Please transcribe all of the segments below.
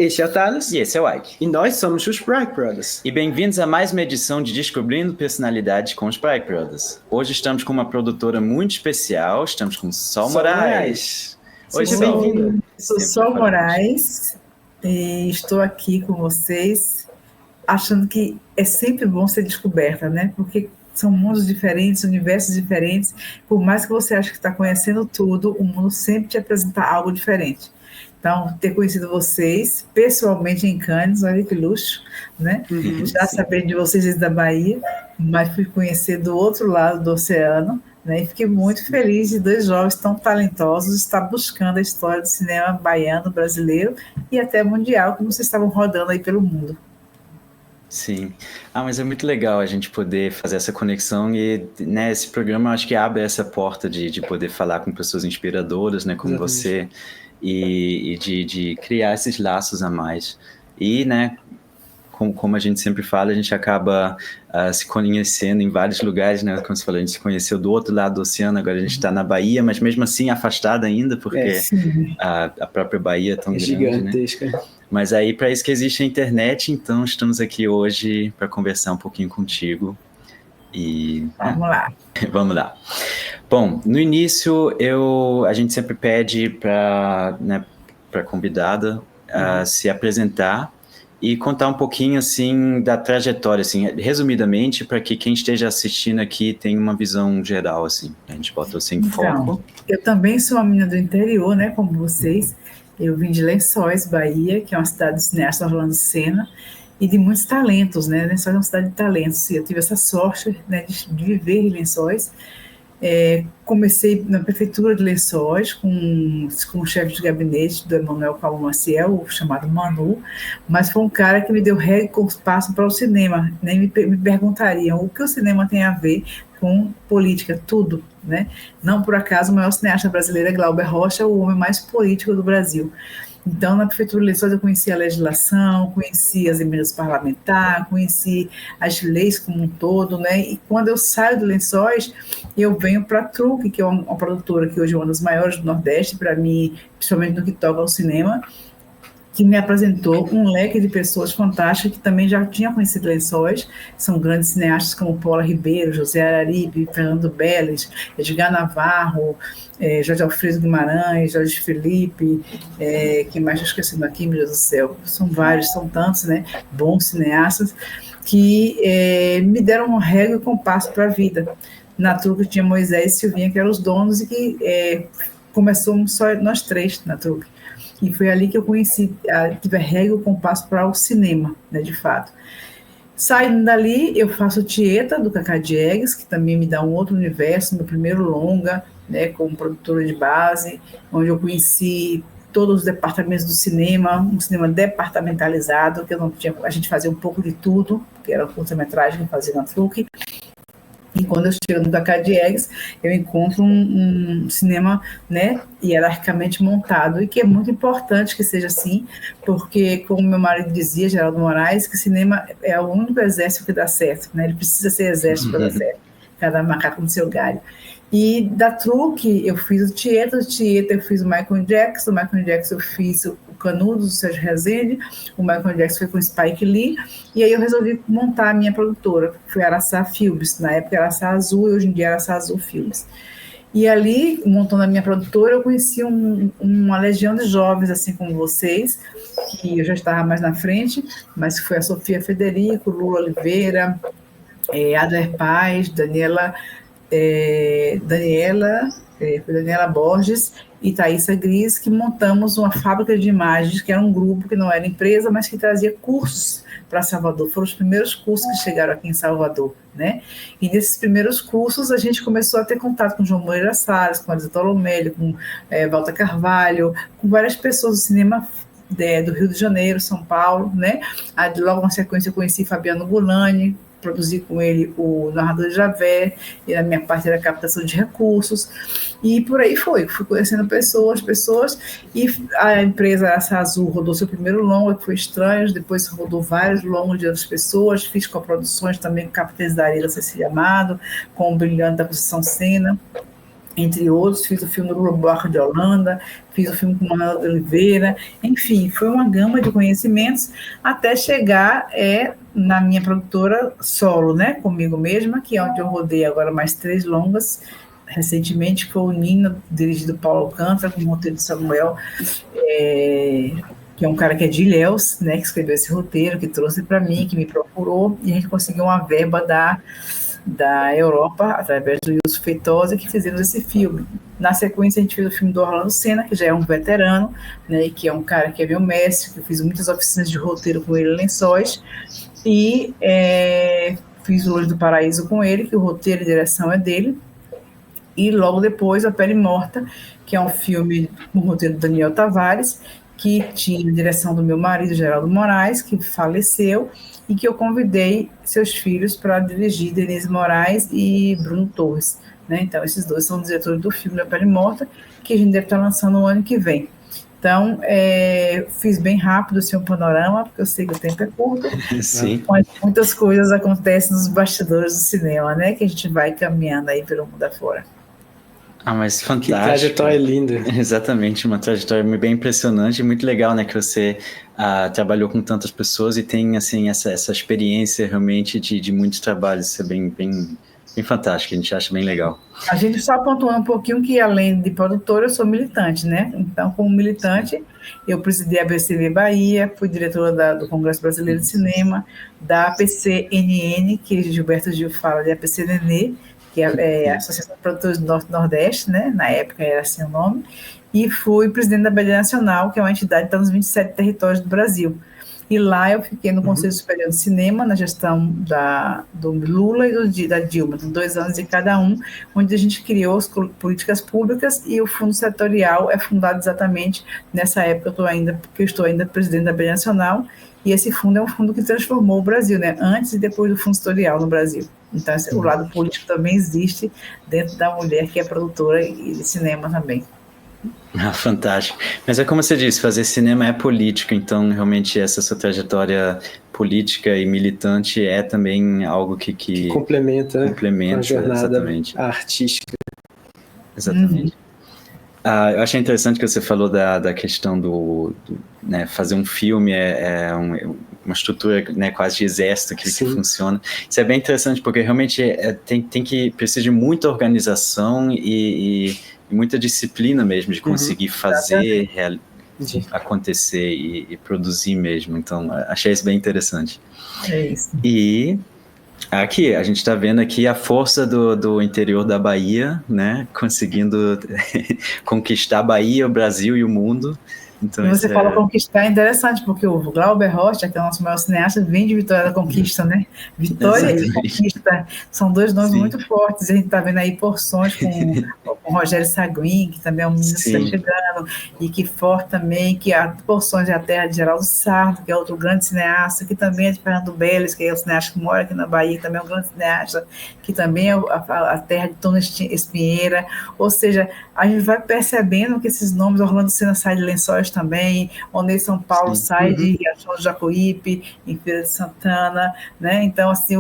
Este é o Thales. E esse é o Ike. E nós somos os Sprite Brothers. E bem-vindos a mais uma edição de Descobrindo Personalidade com os Sprite Brothers. Hoje estamos com uma produtora muito especial, estamos com Sol Moraes. Seja bem-vindo. Sou Sol Moraes e estou aqui com vocês, achando que é sempre bom ser descoberta, né? Porque são mundos diferentes, universos diferentes. Por mais que você ache que está conhecendo tudo, o mundo sempre te apresenta algo diferente. Então, ter conhecido vocês pessoalmente em Cannes, olha que luxo, né? Já sabendo de vocês desde a Bahia, mas fui conhecer do outro lado do oceano, né? E fiquei muito feliz de dois jovens tão talentosos estar buscando a história do cinema baiano, brasileiro e até mundial, como vocês estavam rodando aí pelo mundo. Sim. Mas é muito legal a gente poder fazer essa conexão e, né, esse programa acho que abre essa porta de poder falar com pessoas inspiradoras, né, como você, e de criar esses laços a mais. E, né, como a gente sempre fala, a gente acaba se conhecendo em vários lugares, né, como você falou, a gente se conheceu do outro lado do oceano, agora a gente está na Bahia, mas mesmo assim afastada ainda, porque a própria Bahia é tão grande, gigantesca, né? Mas aí, para isso que existe a internet, então estamos aqui hoje para conversar um pouquinho contigo. E vamos lá. Vamos lá. Bom, no início, a gente sempre pede para, né, a convidada se apresentar e contar um pouquinho, assim, da trajetória, assim, resumidamente, para que quem esteja assistindo aqui tenha uma visão geral, assim. A gente botou assim, foco. Eu também sou uma menina do interior, né, como vocês. Eu vim de Lençóis, Bahia, que é uma cidade do cineasta Orlando Senna, e de muitos talentos, né? Lençóis é uma cidade de talentos, e eu tive essa sorte, né, de viver em Lençóis. Comecei na prefeitura de Lençóis com o chefe de gabinete do Emanuel Calvo Maciel, o chamado Manu, mas foi um cara que me deu regra e compasso para o cinema, né? Me perguntariam o que o cinema tem a ver com política, tudo, né? Não por acaso o maior cineasta brasileiro é Glauber Rocha, o homem mais político do Brasil. Então, na Prefeitura de Lençóis, eu conheci a legislação, conheci as emendas parlamentares, conheci as leis como um todo, né? E quando eu saio de Lençóis, eu venho para a Truque, que é uma produtora que hoje é uma das maiores do Nordeste, para mim, principalmente no que toca ao cinema, que me apresentou um leque de pessoas fantásticas que também já tinha conhecido Lençóis. São grandes cineastas como Paula Ribeiro, José Araripe, Fernando Belles, Edgar Navarro, Jorge Alfredo Guimarães, Jorge Felipe, quem mais estou esquecendo aqui, meu Deus do céu, são vários, são tantos, né, bons cineastas, que me deram um régua e compasso para a vida. Na Truque tinha Moisés e Silvinha, que eram os donos, e que começamos só nós três na Truque. E foi ali que eu conheci, tive a régua e o compasso para o cinema, né, de fato. Saindo dali, eu faço Tieta, do Cacá Diegues, que também me dá um outro universo, meu primeiro longa, né, como produtora de base, onde eu conheci todos os departamentos do cinema, um cinema departamentalizado, que eu não tinha, a gente fazia um pouco de tudo, que era curta-metragem que eu fazia na Truque. E quando eu chego no Cacá Diegues, eu encontro um cinema, né, hierarquicamente montado, e que é muito importante que seja assim, porque, como meu marido dizia, Geraldo Moraes, que cinema é o único exército que dá certo, né? Ele precisa ser exército para dar certo, cada macaco no seu galho. E da Truque, eu fiz o Tieta eu fiz o Michael Jackson eu fiz o Canudos, do Sérgio Rezende, o Michael Jackson foi com o Spike Lee, e aí eu resolvi montar a minha produtora, que foi a Araçá Filmes, na época era Araçá Azul, e hoje em dia é Araçá Azul Filmes. E ali, montando a minha produtora, eu conheci uma legião de jovens, assim como vocês, que eu já estava mais na frente, mas foi a Sofia Federico, Lula Oliveira, Adler Paz, Daniela Borges e Thaísa Gris, que montamos uma fábrica de imagens, que era um grupo que não era empresa, mas que trazia cursos para Salvador. Foram os primeiros cursos que chegaram aqui em Salvador, né? E nesses primeiros cursos a gente começou a ter contato com João Moreira Salles, com Adisa Tolomelli, com Walter Carvalho, com várias pessoas do cinema do Rio de Janeiro, São Paulo, né? Logo na sequência eu conheci Fabiano Gulani, produzi com ele o Narrador de Javé, e na minha parte era a captação de recursos, e por aí fui conhecendo pessoas, e a empresa Araçá Azul rodou seu primeiro longa, que foi Estranhos, depois rodou vários longos de outras pessoas, fiz coproduções também com Capitães da Areia da Cecília Amado, com o Brilhante da Conceição Sena, entre outros, fiz o filme do Globo Barco de Holanda, fiz o filme com Manuel de Oliveira, enfim, foi uma gama de conhecimentos até chegar na minha produtora solo, né, comigo mesma, que é onde eu rodei agora mais 3 longas, recentemente, que foi o Nina, dirigido por Paulo Alcântara, com o roteiro de Samuel, que é um cara que é de Ilhéus, né, que escreveu esse roteiro, que trouxe para mim, que me procurou, e a gente conseguiu uma verba da Europa, através do Wilson Feitosa, que fizemos esse filme. Na sequência, a gente fez o filme do Orlando Senna, que já é um veterano, né, e que é um cara que é meu mestre, que eu fiz muitas oficinas de roteiro com ele em Lençóis, e fiz o Longe do Paraíso com ele, que o roteiro e direção é dele, e logo depois A Pele Morta, que é um filme com o roteiro do Daniel Tavares, que tinha a direção do meu marido, Geraldo Moraes, que faleceu, e que eu convidei seus filhos para dirigir, Denise Moraes e Bruno Torres, né? Então, esses dois são diretores do filme A Pele Morta, que a gente deve estar lançando no ano que vem. Então, fiz bem rápido assim, um panorama, porque eu sei que o tempo é curto, Sim. mas muitas coisas acontecem nos bastidores do cinema, né? Que a gente vai caminhando aí pelo mundo afora. Mas fantástico. Que trajetória linda. Exatamente, uma trajetória bem impressionante e muito legal, né, que você trabalhou com tantas pessoas e tem, assim, essa experiência realmente de muitos trabalhos. Isso é bem fantástico, a gente acha bem legal. A gente só pontuou um pouquinho que, além de produtora, eu sou militante, né? Então, como militante, eu presidi a ABCV Bahia, fui diretora do Congresso Brasileiro de Cinema, da APCNN, que Gilberto Gil fala de APCNN, que é a Associação de Produtores do Norte-Nordeste, né? Na época era assim o nome, e fui presidente da BD Nacional, que é uma entidade que está nos 27 territórios do Brasil. E lá eu fiquei no Conselho Superior de Cinema, na gestão do Lula e da Dilma, de 2 anos de cada um, onde a gente criou as políticas públicas, e o fundo setorial é fundado exatamente nessa época, porque eu estou ainda presidente da BD Nacional, e esse fundo é um fundo que transformou o Brasil, né? Antes e depois do fundo setorial no Brasil. Então, o lado político também existe dentro da mulher que é produtora e de cinema também. Fantástico. Mas é como você disse, fazer cinema é político, então realmente essa sua trajetória política e militante é também algo que complementa a jornada exatamente. artística. Exatamente. Eu achei interessante que você falou da questão do né, fazer um filme uma estrutura, né, quase de exército que funciona. Isso é bem interessante, porque realmente precisa de muita organização e muita disciplina mesmo de conseguir fazer acontecer e produzir mesmo. Então, achei isso bem interessante. É isso. E aqui, a gente está vendo aqui a força do interior da Bahia, né? Conseguindo conquistar a Bahia, o Brasil e o mundo. Então, e você fala conquistar, é interessante, porque o Glauber Rocha, que é o nosso maior cineasta, vem de Vitória da Conquista, né? Vitória e Conquista são 2 nomes muito fortes. A gente está vendo aí porções com o Rogério Saguin, que também é um menino que está chegando, e que forte também, que há porções da terra de Geraldo Sardo, que é outro grande cineasta, que também é de Fernando Belles, que é o cineasta que mora aqui na Bahia, que também é um grande cineasta, que também é a terra de Tona Espinheira. Ou seja, a gente vai percebendo que esses nomes, Orlando Senna sai de Lençóis também, Onei São Paulo sai de Riachão do Jacuípe, em Feira de Santana, né? Então, assim,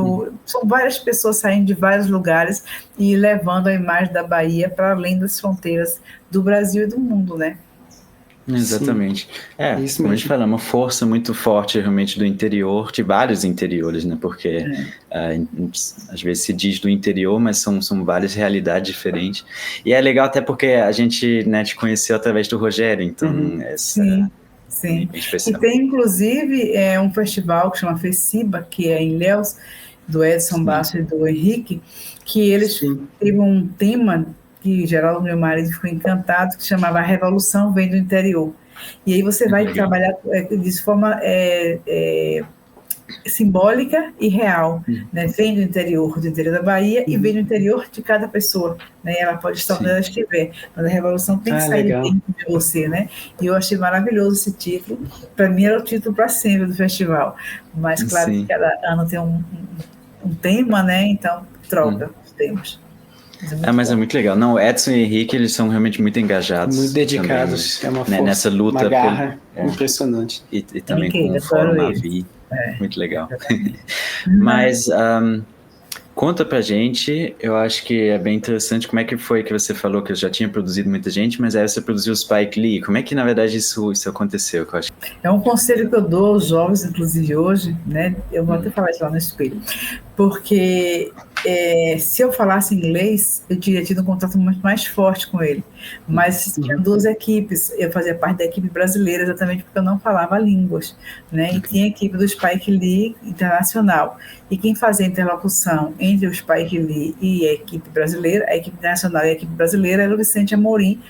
são várias pessoas saindo de vários lugares e levando a imagem da Bahia para além das fronteiras do Brasil e do mundo, né? Exatamente. Isso como a gente fala, uma força muito forte realmente do interior, de vários interiores, né? Porque às vezes se diz do interior, mas são várias realidades diferentes. E é legal até porque a gente, né, te conheceu através do Rogério, então Sim. Bem especial. E tem inclusive um festival que chama FECIBA, que é em Ilhéus, do Edson Basso e do Henrique, que eles teve um tema que Geraldo, meu marido, ficou encantado, que chamava A Revolução Vem do Interior. E aí você vai trabalhar de forma simbólica e real, né? Vem do interior da Bahia e vem do interior de cada pessoa, né? Ela pode estar onde ela estiver, mas a revolução tem que sair dentro de você, né? E eu achei maravilhoso esse título. Para mim era o título para sempre do festival, mas claro que cada ano tem um tema, né? Então troca os temas. Mas é muito legal. Não, o Edson e Henrique, eles são realmente muito engajados. Muito dedicados. Também, é uma força, nessa luta. Uma garra impressionante. E também com o Fórum Navi. Muito legal. Mas Conta pra gente, eu acho que é bem interessante como é que foi que você falou que eu já tinha produzido muita gente, mas aí você produziu o Spike Lee. Como é que, na verdade, isso aconteceu? Que eu acho... É um conselho que eu dou aos jovens, inclusive hoje, né? Eu vou até falar isso lá no espelho. Porque se eu falasse inglês, eu teria tido um contato muito mais forte com ele. Mas tinha duas equipes. Eu fazia parte da equipe brasileira exatamente porque eu não falava línguas, né? E tinha a equipe do Spike Lee internacional. E quem fazia a interlocução entre o Spike Lee e a equipe brasileira, a equipe internacional e a equipe brasileira, era o Vicente Amorim,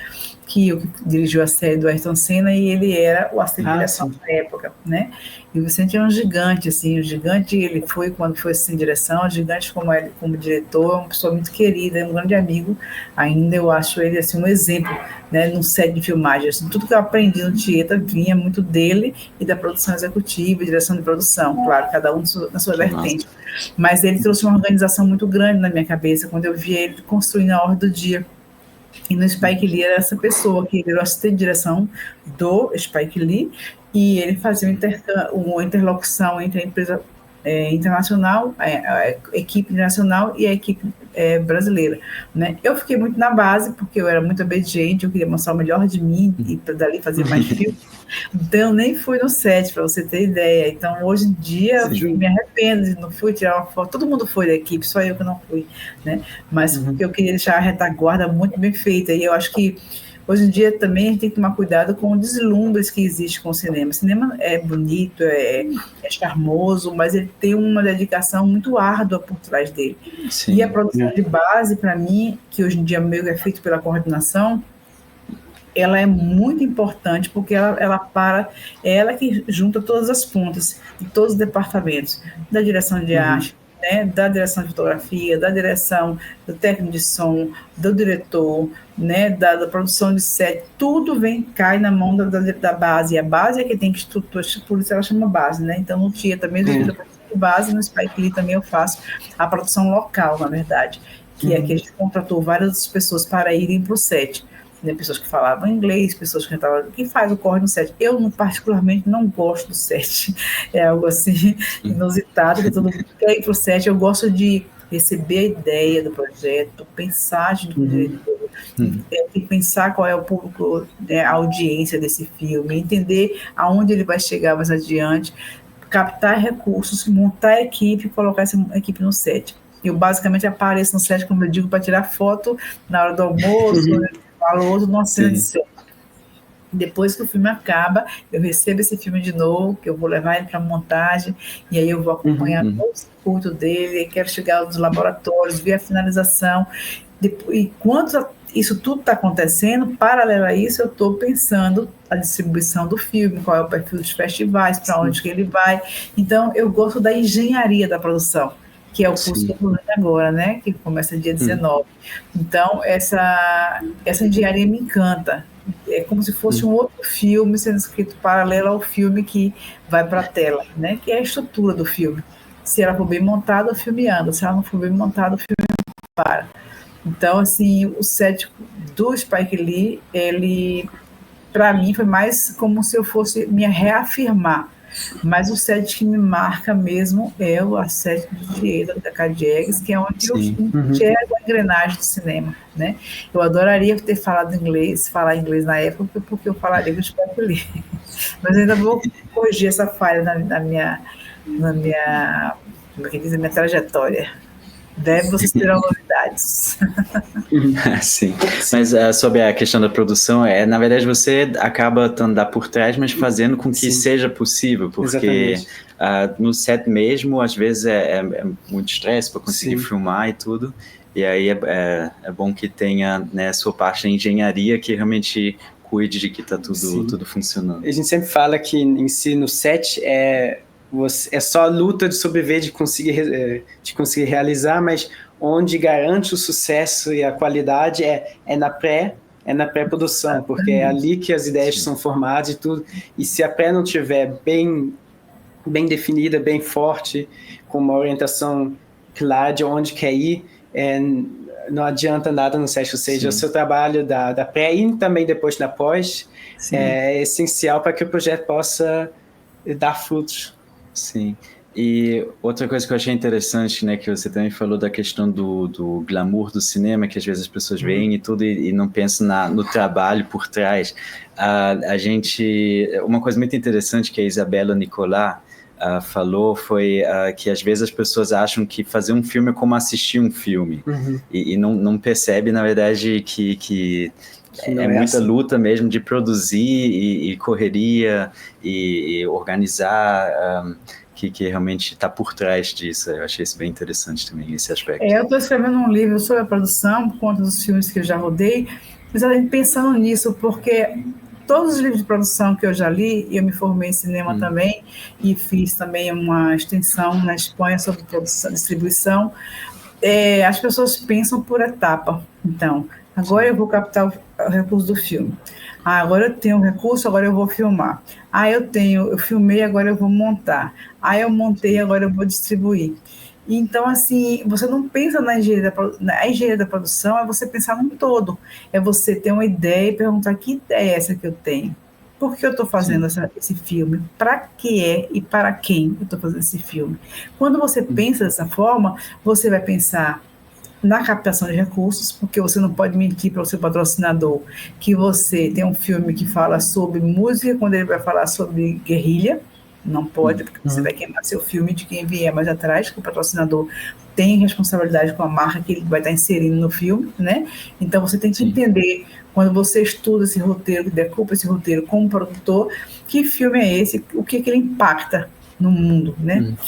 que dirigiu a série do Ayrton Senna, e ele era o assistente de direção na época, né? E o Vicente é um gigante, assim, o gigante, ele foi, quando foi assistente de direção, o gigante como ele, como diretor, é uma pessoa muito querida, é um grande amigo, ainda eu acho ele, assim, um exemplo, né, num set de filmagem, assim, tudo que eu aprendi no Tieta vinha muito dele e da produção executiva, direção de produção, claro, cada um na sua vertente, mas ele trouxe uma organização muito grande na minha cabeça, quando eu vi ele construindo a ordem do dia. E no Spike Lee era essa pessoa que virou assistente de direção do Spike Lee, e ele fazia uma interlocução entre a empresa internacional, a equipe internacional e a equipe brasileira, né? Eu fiquei muito na base, porque eu era muito obediente, eu queria mostrar o melhor de mim e para dali fazer mais filmes. Então, eu nem fui no set, para você ter ideia. Então, hoje em dia, eu me arrependo de não fui tirar uma foto. Todo mundo foi da equipe, só eu que não fui, né? Mas porque eu queria deixar a retaguarda muito bem feita. E eu acho que hoje em dia também a gente tem que tomar cuidado com os deslumbres que existe com o cinema. O cinema é bonito, é charmoso, mas ele tem uma dedicação muito árdua por trás dele. Sim. E a produção de base, para mim, que hoje em dia meio é feito pela coordenação, ela é muito importante, porque ela que junta todas as pontas de todos os departamentos, da direção de arte, né, da direção de fotografia, da direção do técnico de som, do diretor, né, da produção de set, tudo cai na mão da base, e a base é que tem que estruturar, por isso ela chama base, né, então no Tieta mesmo, a produção de base, no Spike Lee também eu faço a produção local, na verdade, que é que a gente contratou várias pessoas para irem para o set, né, pessoas que falavam inglês, pessoas que cantavam, que faz o corre no set. Eu, particularmente, não gosto do set. É algo assim, inusitado, que todo mundo quer ir para o set. Eu gosto de receber a ideia do projeto, pensar junto com o diretor, e pensar qual é o público, né, a audiência desse filme, entender aonde ele vai chegar mais adiante, captar recursos, montar a equipe e colocar essa equipe no set. Eu, basicamente, apareço no set, como eu digo, para tirar foto na hora do almoço, falou numa cena de set. Depois que o filme acaba, eu recebo esse filme de novo, que eu vou levar ele para montagem, e aí eu vou acompanhar todo o circuito dele, quero chegar aos laboratórios, ver a finalização. E quando isso tudo está acontecendo, paralelo a isso, eu estou pensando a distribuição do filme, qual é o perfil dos festivais, para onde que ele vai. Então, eu gosto da engenharia da produção, que é o curso que eu estou fazendo agora, né? Que começa dia 19. Então, essa engenharia me encanta. É como se fosse um outro filme sendo escrito paralelo ao filme que vai para a tela, né? Que é a estrutura do filme. Se ela for bem montada, o filme anda. Se ela não for bem montada, o filme não para. Então, assim, o set do Spike Lee, ele, para mim, foi mais como se eu fosse me reafirmar. Mas o set que me marca mesmo é o set do Tieta, da Cadiegues, que é onde eu enxergo a engrenagem do cinema, né? Eu adoraria ter falar inglês na época, porque eu falaria com o Spike Lee. Mas eu ainda vou corrigir essa falha na minha como é que diz, a minha trajetória. Vocês terão novidades. Sim, mas sobre a questão da produção, na verdade você acaba andando por trás, mas fazendo com que seja possível, porque no set mesmo, às vezes é muito estresse para conseguir filmar e tudo, e aí é bom que tenha, né, sua parte de engenharia que realmente cuide de que está tudo funcionando. A gente sempre fala que em si no set é só a luta de sobreviver, de conseguir realizar, mas onde garante o sucesso e a qualidade é na pré-produção, porque é ali que as ideias são formadas e tudo, e se a pré não tiver bem definida, bem forte, com uma orientação clara de onde quer ir, não adianta nada no set, ou seja, o seu trabalho da pré e também depois na pós é essencial para que o projeto possa dar frutos. Sim. E outra coisa que eu achei interessante, né, que você também falou da questão do glamour do cinema, que às vezes as pessoas veem e tudo e não pensam no trabalho por trás. Uma coisa muito interessante que a Isabela Nicolás falou foi que às vezes as pessoas acham que fazer um filme é como assistir um filme e não percebe, na verdade, que é muita luta mesmo de produzir e correria e organizar, que realmente está por trás disso. Eu achei isso bem interessante também, esse aspecto. Eu estou escrevendo um livro sobre a produção, por conta dos filmes que eu já rodei, exatamente pensando nisso, porque todos os livros de produção que eu já li, eu me formei em cinema também, e fiz também uma extensão na Espanha sobre produção, distribuição. As pessoas pensam por etapa. Então, agora eu vou captar o recurso do filme. Agora eu tenho o recurso, agora eu vou filmar. Eu filmei, agora eu vou montar. Eu montei, agora eu vou distribuir. Então, assim, você não pensa na engenharia da produção, é você pensar num todo. É você ter uma ideia e perguntar que ideia é essa que eu tenho. Por que eu estou fazendo esse filme? Para que é e para quem eu estou fazendo esse filme? Quando você pensa dessa forma, você vai pensar na captação de recursos, porque você não pode mentir para o seu patrocinador que você tem um filme que fala sobre música, quando ele vai falar sobre guerrilha, não pode, porque você vai queimar seu filme de quem vier mais atrás, que o patrocinador tem responsabilidade com a marca que ele vai estar inserindo no filme, né? Então você tem que entender, quando você estuda esse roteiro, decupa esse roteiro como produtor, que filme é esse, o que ele impacta no mundo, né? Com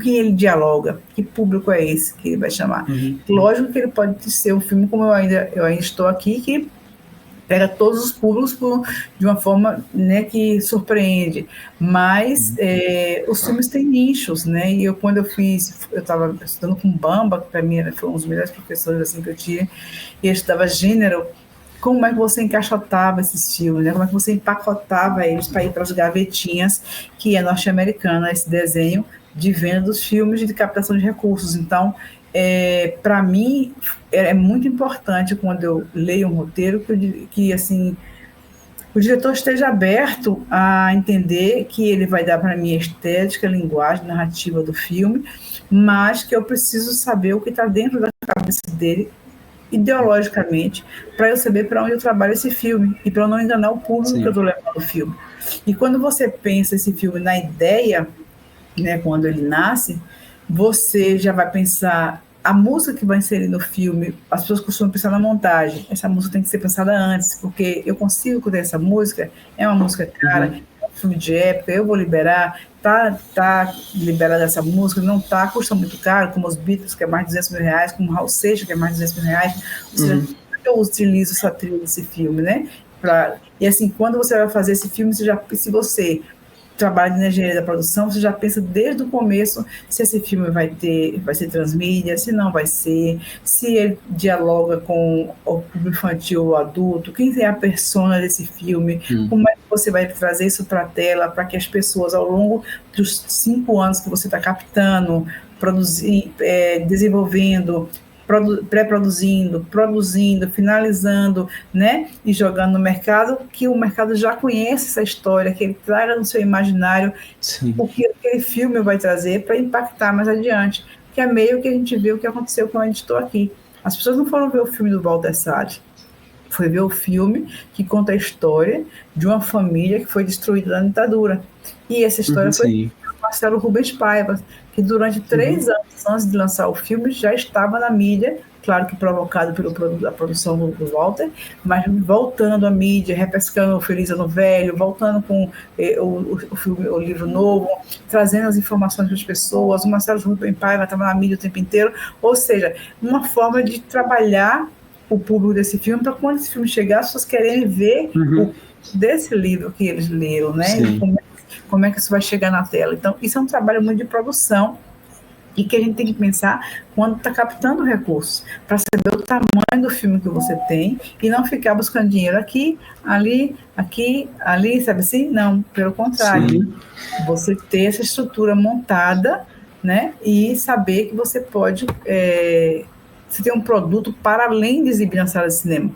quem ele dialoga, que público é esse que ele vai chamar. Lógico que ele pode ser um filme, como eu ainda estou aqui, que pega todos os públicos de uma forma, né, que surpreende, mas os filmes têm nichos, né? E quando eu estava estudando com o Bamba, que para mim foi um dos melhores professores assim, que eu tinha, e eu estudava gênero. Como é que você encaixotava esses filmes, né? Como é que você empacotava eles para ir para as gavetinhas, que é norte-americana, esse desenho de venda dos filmes de captação de recursos. Então, para mim, é muito importante, quando eu leio um roteiro, que assim, o diretor esteja aberto a entender que ele vai dar para mim a estética, a linguagem, a narrativa do filme, mas que eu preciso saber o que está dentro da cabeça dele, ideologicamente, para eu saber para onde eu trabalho esse filme e para eu não enganar o público que eu estou levando o filme. E quando você pensa esse filme na ideia, né, quando ele nasce, você já vai pensar a música que vai inserir no filme. As pessoas costumam pensar na montagem. Essa música tem que ser pensada antes, porque eu consigo ter essa música, é uma música cara, é um filme de época, eu vou liberar, tá liberada essa música, não tá, custa muito caro, como os Beatles, que é mais de R$200 mil, como o Raul Seixas, que é mais de R$200 mil, ou seja, eu utilizo essa trilha desse filme, né? E assim, quando você vai fazer esse filme, se você trabalha na engenharia da produção, você já pensa desde o começo se esse filme vai ser transmídia, se não vai ser, se ele dialoga com o público infantil ou adulto, quem é a persona desse filme, como é que você vai trazer isso para a tela, para que as pessoas, ao longo dos 5 anos que você está captando, desenvolvendo, pré-produzindo, produzindo, finalizando, né, e jogando no mercado, que o mercado já conhece essa história, que ele traga no seu imaginário o que aquele filme vai trazer para impactar mais adiante, que é meio que a gente viu o que aconteceu quando a gente estou aqui. As pessoas não foram ver o filme do Walter Sade, foi ver o filme que conta a história de uma família que foi destruída na ditadura. E essa história foi do Marcelo Rubens Paiva, que durante 3 anos antes de lançar o filme já estava na mídia, claro que provocado pela produção do Walter, mas voltando à mídia, repescando o Feliz Ano Velho, voltando com o livro novo, trazendo as informações para as pessoas. O Marcelo Rubens Paiva estava na mídia o tempo inteiro, ou seja, uma forma de trabalhar o público desse filme, para quando esse filme chegar, as pessoas querem ver desse livro que eles leram, né? Como é que isso vai chegar na tela. Então, isso é um trabalho muito de produção e que a gente tem que pensar quando está captando recursos, para saber o tamanho do filme que você tem e não ficar buscando dinheiro aqui, ali, sabe assim? Não, pelo contrário. Você ter essa estrutura montada, né? E saber que você pode... você tem um produto para além de exibir na sala de cinema.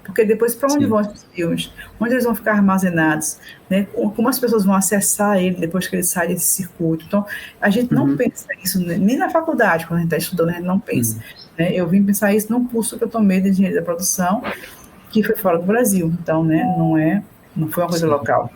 Porque depois, para onde Sim. vão esses filmes? Onde eles vão ficar armazenados? Né? Como as pessoas vão acessar ele depois que ele sai desse circuito? Então, a gente não pensa isso, nem na faculdade, quando a gente está estudando, a gente não pensa. Né? Eu vim pensar isso num curso que eu tomei de engenharia da produção, que foi fora do Brasil. Então, né, não foi uma coisa local.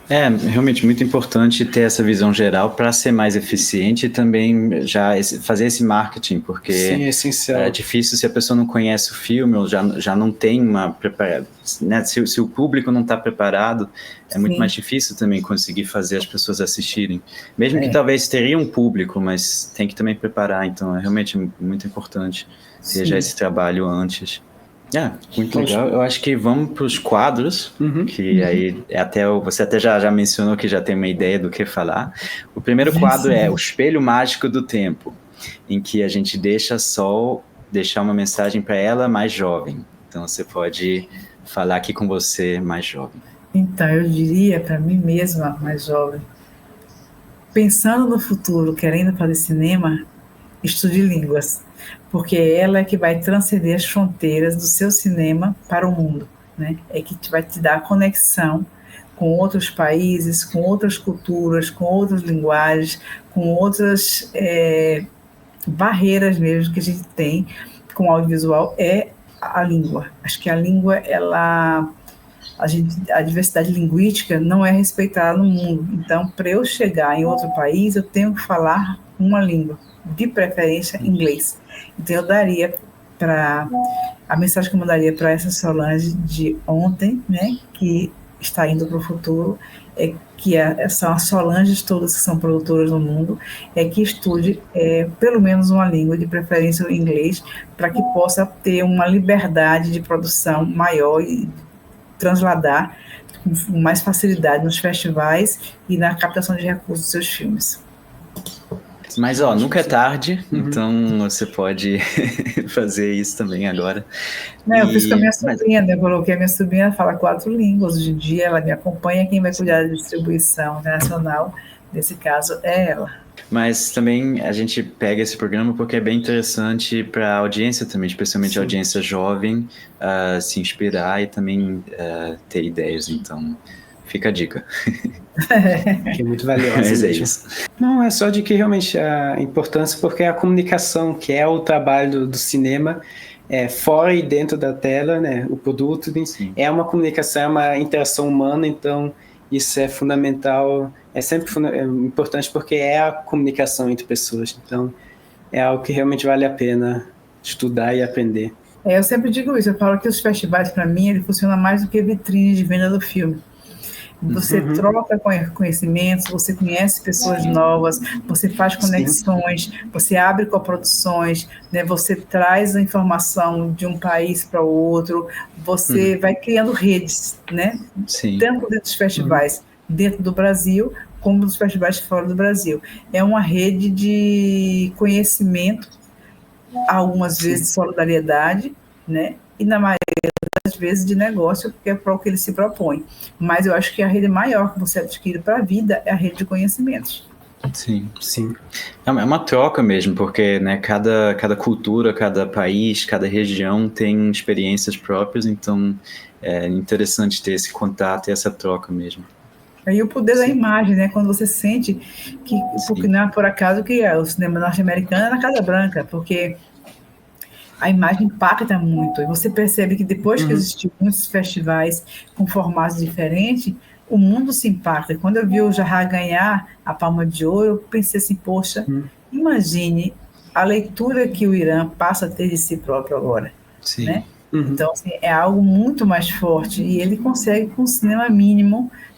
É realmente muito importante ter essa visão geral para ser mais eficiente e também já fazer esse marketing, porque Sim, é essencial. É difícil se a pessoa não conhece o filme ou já não tem uma preparação, né? Se o público não está preparado, é muito mais difícil também conseguir fazer as pessoas assistirem. Mesmo que talvez teria um público, mas tem que também preparar, então é realmente muito importante ter já esse trabalho antes. Muito legal. Eu acho que vamos para os quadros, que aí você até já mencionou que já tem uma ideia do que falar. O primeiro quadro é o Espelho Mágico do Tempo, em que a gente deixa Sol deixar uma mensagem para ela mais jovem. Então você pode falar aqui com você mais jovem. Então, eu diria para mim mesma, mais jovem, pensando no futuro, querendo fazer cinema, estude línguas, porque ela é que vai transcender as fronteiras do seu cinema para o mundo, né? É que vai te dar conexão com outros países, com outras culturas, com outras linguagens, com outras barreiras mesmo que a gente tem com o audiovisual, é a língua. Acho que a língua, a diversidade linguística não é respeitada no mundo. Então, para eu chegar em outro país, eu tenho que falar uma língua, de preferência inglês. Então, eu daria a mensagem que eu mandaria para essa Solange de ontem, né, que está indo para o futuro, é que são as Solanges todas que são produtoras no mundo, é que estude pelo menos uma língua, de preferência o inglês, para que possa ter uma liberdade de produção maior e transladar com mais facilidade nos festivais e na captação de recursos dos seus filmes. Mas, nunca é tarde, então você pode fazer isso também agora. Eu fiz com a minha sobrinha, né? Eu coloquei a minha sobrinha, ela fala 4 línguas. Hoje em dia ela me acompanha, quem vai cuidar da distribuição internacional, nesse caso, é ela. Mas também a gente pega esse programa porque é bem interessante para a audiência também, especialmente a audiência jovem, se inspirar e também ter ideias, então fica a dica. Que é muito valiosa. Mas é isso. Não, é só de que realmente a importância, porque a comunicação, que é o trabalho do cinema, fora e dentro da tela, né, o produto, é uma comunicação, é uma interação humana, então isso é fundamental, é sempre importante porque é a comunicação entre pessoas, então é algo que realmente vale a pena estudar e aprender. Eu sempre digo isso, eu falo que os festivais, para mim, ele funciona mais do que vitrine de venda do filme. Você troca conhecimentos, você conhece pessoas novas, você faz conexões, você abre coproduções, né? Você traz a informação de um país para o outro, você vai criando redes, né? Tanto dentro dos festivais dentro do Brasil, como dos festivais fora do Brasil. É uma rede de conhecimento, algumas vezes de solidariedade, né? E na maioria das vezes de negócio, porque é para o que ele se propõe. Mas eu acho que a rede maior que você adquire para a vida é a rede de conhecimentos. Sim. É uma troca mesmo, porque, né, cada cultura, cada país, cada região tem experiências próprias, então é interessante ter esse contato e essa troca mesmo. Aí o poder da imagem, né? Quando você sente que, porque não é por acaso que o cinema norte-americano é na Casa Branca, porque a imagem impacta muito, e você percebe que depois que existiam muitos festivais com formatos diferentes, o mundo se impacta. Quando eu vi o Jarrah ganhar a Palma de Ouro, eu pensei assim, poxa, imagine a leitura que o Irã passa a ter de si próprio agora. Né? Então, assim, é algo muito mais forte, e ele consegue com um cinema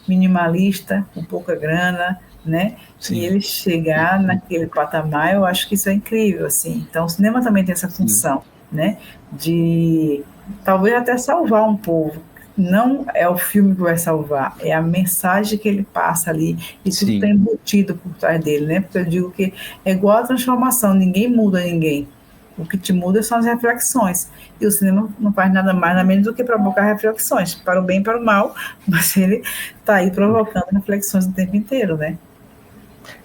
minimalista, com pouca grana, né? E ele chegar naquele patamar, eu acho que isso é incrível, assim. Então, o cinema também tem essa função, né? De talvez até salvar um povo. Não é o filme que vai salvar, é a mensagem que ele passa ali, e tudo está embutido por trás dele, né? Porque eu digo que é igual a transformação, ninguém muda ninguém. O que te muda são as reflexões. E o cinema não faz nada mais, nada menos do que provocar reflexões, para o bem e para o mal, mas ele está aí provocando reflexões o tempo inteiro, né?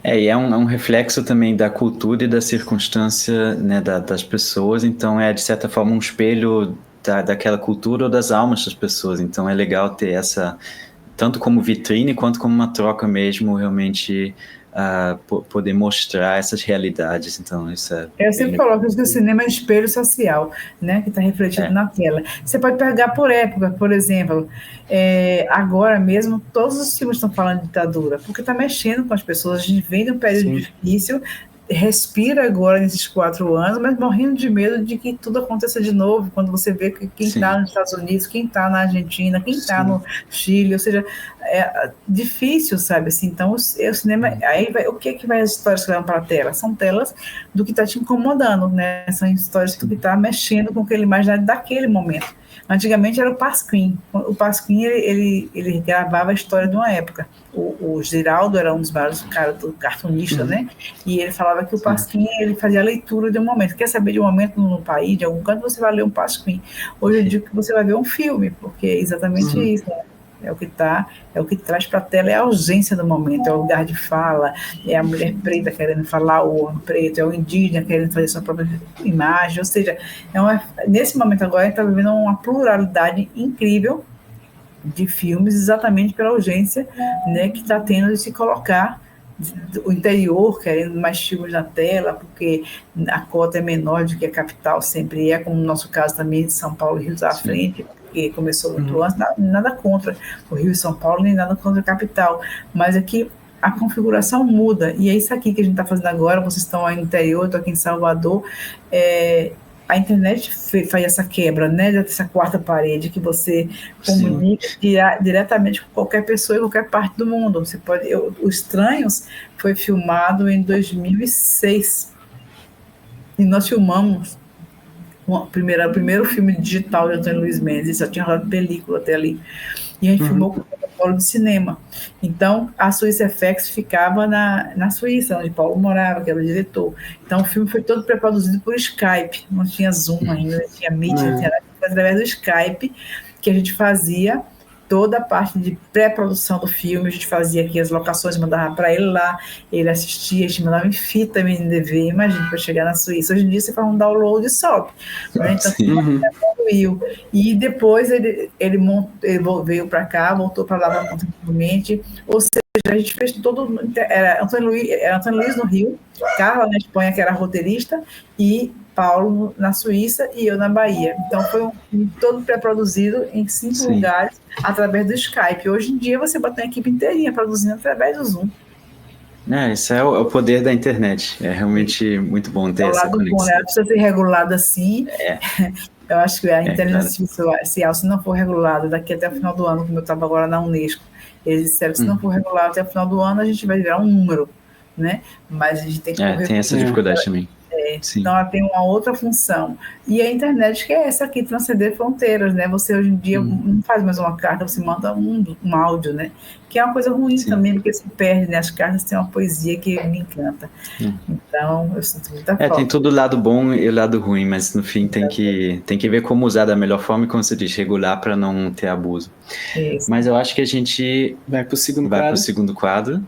E é um reflexo também da cultura e da circunstância, né, das pessoas, então é de certa forma um espelho daquela cultura ou das almas das pessoas. Então é legal ter essa, tanto como vitrine quanto como uma troca mesmo, realmente poder mostrar essas realidades. Então isso é Eu sempre coloco que o cinema é um espelho social, né, que está refletido na tela. Você pode pegar por época, por exemplo, agora mesmo todos os filmes estão falando de ditadura, porque está mexendo com as pessoas. A gente vem de um período difícil, respira agora nesses 4 anos, mas morrendo de medo de que tudo aconteça de novo, quando você vê que quem está nos Estados Unidos, quem está na Argentina, quem está no Chile, ou seja, é difícil, sabe, assim, então o cinema, aí o que vai as histórias que levam para a tela? São telas do que está te incomodando, né, são histórias do que está mexendo com aquele imaginário daquele momento. Antigamente era o Pasquim. O Pasquim, ele gravava a história de uma época. O Giraldo era um dos maiores caras do cartunista, né? E ele falava que o Pasquim, ele fazia a leitura de um momento. Quer saber de um momento no país, de algum canto, você vai ler um Pasquim. Hoje eu digo que você vai ver um filme, porque é exatamente isso, né? É o que traz para a tela, é a ausência do momento, é o lugar de fala, é a mulher preta querendo falar, o homem preto, é o indígena querendo fazer sua própria imagem, ou seja, nesse momento agora a gente está vivendo uma pluralidade incrível de filmes, exatamente pela urgência, né, que está tendo de se colocar o interior querendo mais filmes na tela, porque a cota é menor do que a capital sempre é, como no nosso caso também de São Paulo e Rio à frente, porque começou muito antes, nada contra o Rio e São Paulo, nem nada contra a capital, mas aqui a configuração muda, e é isso aqui que a gente está fazendo agora. Vocês estão aí no interior, eu estou aqui em Salvador, a internet faz essa quebra, né, dessa quarta parede, que você comunica diretamente com qualquer pessoa em qualquer parte do mundo. Você pode, o Estranhos foi filmado em 2006, e nós filmamos o primeiro filme digital de Antônio Luiz Mendes, só tinha rodado película até ali, e a gente filmou com o protocolo de cinema. Então, a Suíça FX ficava na Suíça, onde Paulo morava, que era o diretor. Então, o filme foi todo pré-produzido por Skype, não tinha Zoom ainda, não tinha Meet, não tinha nada, foi através do Skype que a gente fazia toda a parte de pré-produção do filme. A gente fazia aqui as locações, mandava para ele lá, ele assistia, a gente mandava em fita, MNDV, imagina, para chegar na Suíça. Hoje em dia você faz um download e sobe, né? Então, evoluiu. E depois ele veio para cá, voltou para lá novamente, ou seja, a gente fez todo, era Antônio Luiz no Rio, Carla na Espanha, que era roteirista, e Paulo na Suíça e eu na Bahia. Então foi um filme todo pré-produzido em 5 lugares através do Skype. Hoje em dia você bota uma equipe inteirinha produzindo através do Zoom. Isso é o poder da internet. É realmente muito bom ter essa conexão. Bom, né? Precisa ser regulado assim. Eu acho que a inteligência artificial, se não for regulada daqui até o final do ano, como eu estava agora na Unesco, eles disseram que se não for regulado até o final do ano, a gente vai virar um número, né? Mas a gente tem que tem essa dificuldade também. Então ela tem uma outra função. E a internet, que é essa aqui, transcender fronteiras, né? Você hoje em dia não faz mais uma carta, você manda um áudio, né? Que é uma coisa ruim também, porque se perde, né? As cartas têm uma poesia que me encanta. Então, eu sinto muita falta. Tem todo o lado bom e o lado ruim, mas no fim tem que ver como usar da melhor forma e, como você diz, regular para não ter abuso. Isso. Mas eu acho que a gente vai para o segundo quadro.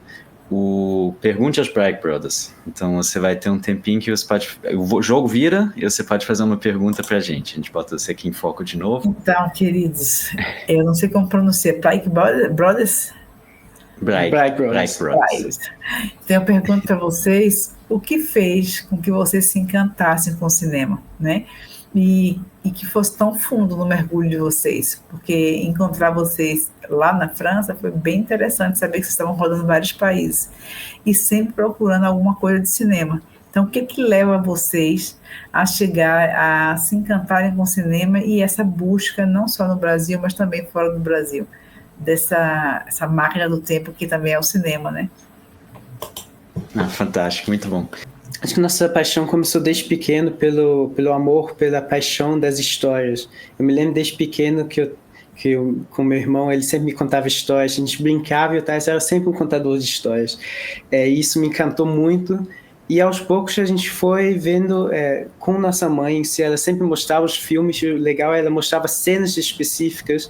O Pergunte aos Bragg Brothers. Então você vai ter um tempinho que você pode, o jogo vira e você pode fazer uma pergunta pra gente. A gente bota você aqui em foco de novo. Então, queridos, eu não sei como pronunciar. Bragg Brothers? Bragg Brothers. Então eu pergunto para vocês o que fez com que vocês se encantassem com o cinema, né? E que fosse tão fundo no mergulho de vocês, porque encontrar vocês lá na França foi bem interessante, saber que vocês estavam rodando vários países e sempre procurando alguma coisa de cinema. Então, o que leva vocês a chegar a se encantarem com o cinema e essa busca não só no Brasil, mas também fora do Brasil, essa máquina do tempo que também é o cinema, né? Fantástico, muito bom. Acho que nossa paixão começou desde pequeno pelo amor, pela paixão das histórias. Eu me lembro desde pequeno que eu, com meu irmão, ele sempre me contava histórias, a gente brincava e eu era sempre um contador de histórias. Isso me encantou muito. E aos poucos a gente foi vendo com nossa mãe, se ela sempre mostrava os filmes, o legal ela mostrava cenas específicas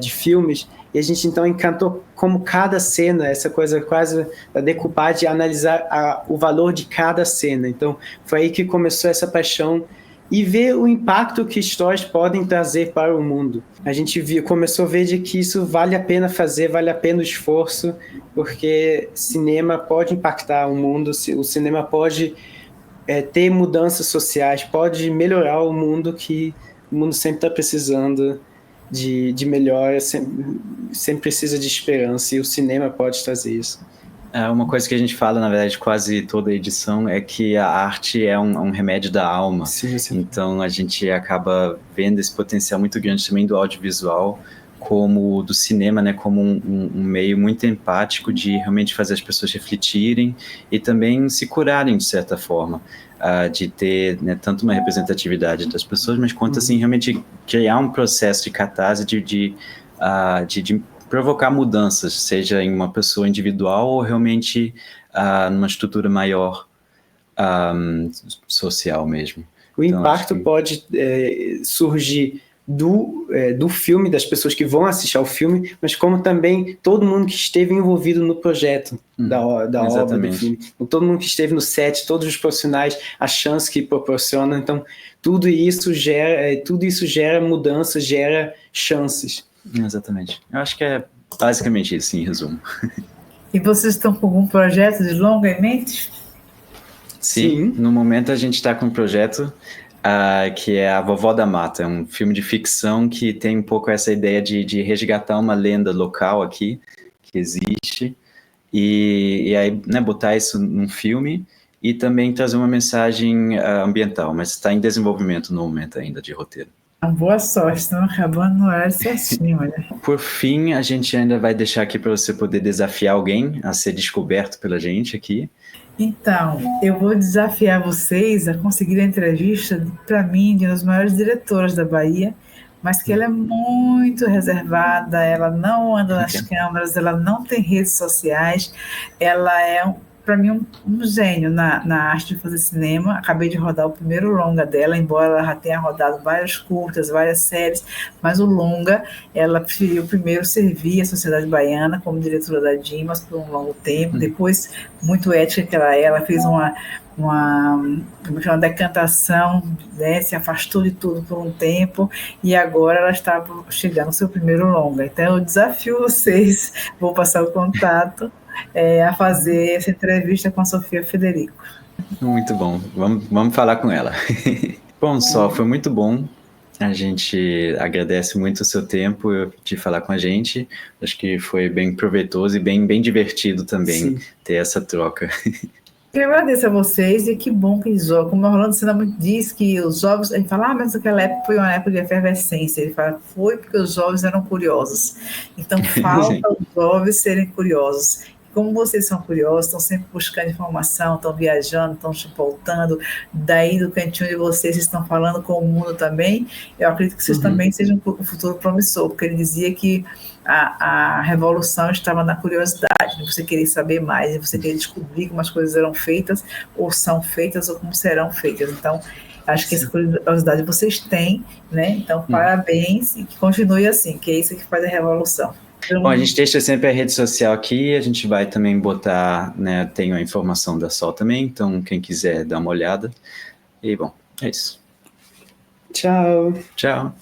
de filmes, e a gente então encantou como cada cena, essa coisa quase da decupagem, de analisar o valor de cada cena. Então foi aí que começou essa paixão e ver o impacto que histórias podem trazer para o mundo. A gente começou a ver de que isso vale a pena fazer, vale a pena o esforço, porque cinema pode impactar o mundo, o cinema pode ter mudanças sociais, pode melhorar o mundo, que o mundo sempre está precisando de melhora, sempre precisa de esperança, e o cinema pode trazer isso. Uma coisa que a gente fala, na verdade, quase toda edição, é que a arte é um remédio da alma. Sim. Então a gente acaba vendo esse potencial muito grande também do audiovisual, como do cinema, né, como um meio muito empático de realmente fazer as pessoas refletirem e também se curarem de certa forma, de ter, né, tanto uma representatividade das pessoas, mas quanto assim realmente criar um processo de catarse, de provocar mudanças, seja em uma pessoa individual ou realmente numa estrutura maior social mesmo. O impacto pode surgir do filme, das pessoas que vão assistir ao filme, mas como também todo mundo que esteve envolvido no projeto da obra do filme. Todo mundo que esteve no set, todos os profissionais, a chance que proporciona. Então, tudo isso gera mudanças, gera chances. Exatamente. Eu acho que é basicamente isso, em resumo. E vocês estão com algum projeto de longa em mente? Sim. No momento a gente está com um projeto que é A Vovó da Mata. É um filme de ficção que tem um pouco essa ideia de resgatar uma lenda local aqui, que existe, e aí, né, botar isso num filme e também trazer uma mensagem ambiental, mas está em desenvolvimento no momento ainda de roteiro. Boa sorte, estão acabando no horário certinho, olha. Por fim, a gente ainda vai deixar aqui para você poder desafiar alguém a ser descoberto pela gente aqui. Então, eu vou desafiar vocês a conseguir a entrevista, para mim, de uma das maiores diretoras da Bahia, mas que ela é muito reservada, ela não anda nas câmeras, ela não tem redes sociais, ela é, para mim, um gênio na arte de fazer cinema. Acabei de rodar o primeiro longa dela, embora ela já tenha rodado várias curtas, várias séries, mas o longa, ela preferiu primeiro servir a sociedade baiana como diretora da Dimas por um longo tempo, depois, muito ética que ela fez uma decantação, né, se afastou de tudo por um tempo e agora ela está chegando ao seu primeiro longa. Então eu desafio vocês, vou passar o contato, a fazer essa entrevista com a Sofia Federico. Muito bom, vamos falar com ela. Bom, foi muito bom. A gente agradece muito o seu tempo de falar com a gente. Acho que foi bem proveitoso e bem divertido também ter essa troca. Eu agradeço a vocês e que bom que eles jogam. Como o Orlando Senna diz que os jovens, ele fala, mas aquela época foi uma época de efervescência. Ele fala, foi porque os jovens eram curiosos. Então falta os jovens serem curiosos. Como vocês são curiosos, estão sempre buscando informação, estão viajando, estão voltando, daí do cantinho de vocês estão falando com o mundo também, eu acredito que vocês também sejam um futuro promissor, porque ele dizia que a revolução estava na curiosidade, de você querer saber mais, de você querer descobrir como as coisas eram feitas, ou são feitas, ou como serão feitas. Então, acho que essa curiosidade vocês têm, né? Então, parabéns, e que continue assim, que é isso que faz a revolução. Bom, a gente deixa sempre a rede social aqui, a gente vai também botar, né, tem a informação da Sol também, então quem quiser dar uma olhada. E bom, é isso. Tchau. Tchau.